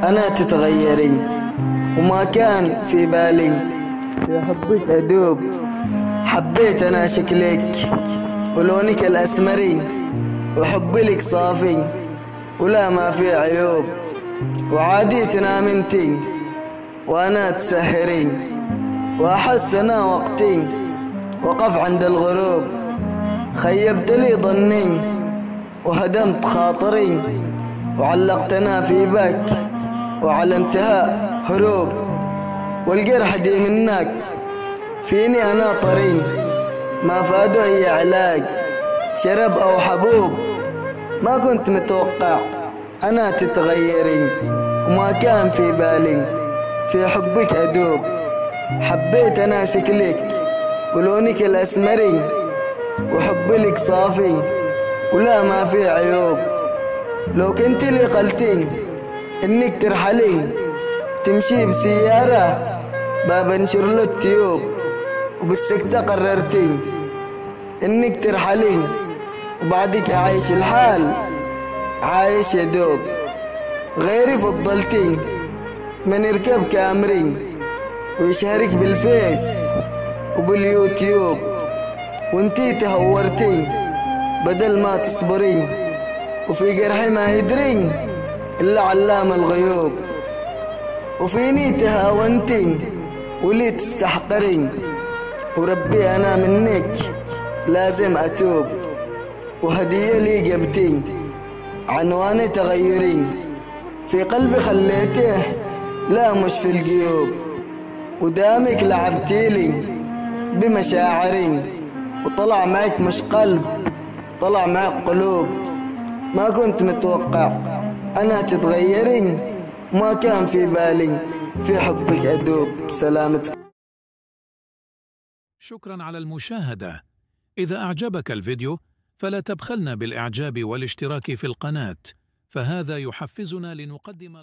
أنا تتغيرين وما كان في بالي يا حبك أدوب. حبيت أنا شكلك ولونك الأسمري، وحبي لك صافي ولا ما في عيوب. وعادي تنام انتي وأنا تسهرين، وأحس أنا وقتي وقف عند الغروب. خيبت لي ظني وهدمت خاطري، وعلقتنا في بك وعلى انتهاء هروب. والجرح دي منك فيني أنا طري، ما فادوا أي علاج شرب أو حبوب. ما كنت متوقع أنا تتغيرين، وما كان في بالي في حبك أدوب. حبيت أنا شكلك ولونك الأسمري، وحبي لك صافي ولا ما في عيوب. لو كنت لي قلتي إنك ترحلي تمشي بسيارة باب انشر له التيوب، وبالسكتة قررتي إنك ترحلي وبعدك أعيش الحال عايش يدوب. غيري فضلتي من يركب كامري ويشارك بالفيس وباليوتيوب، وانتي تهورتي بدل ما تصبرين، وفي جرحي ما يدرين إلا علام الغيوب. وفيني تهاونتي ولي تستحقرين، وربي أنا منك لازم أتوب. وهدية لي جبتي عنواني تغيرين، في قلبي خليته لا مش في الجيوب. ودامك لعبتيلي بمشاعري، وطلع معك مش قلب طلع معك قلوب. ما كنت متوقع أنا تتغيرين، ما كان في بالي في حبك أدوب. سلامتك. شكرا على المشاهدة. إذا أعجبك الفيديو فلا تبخلنا بالإعجاب والاشتراك في القناة، فهذا يحفزنا لنقدم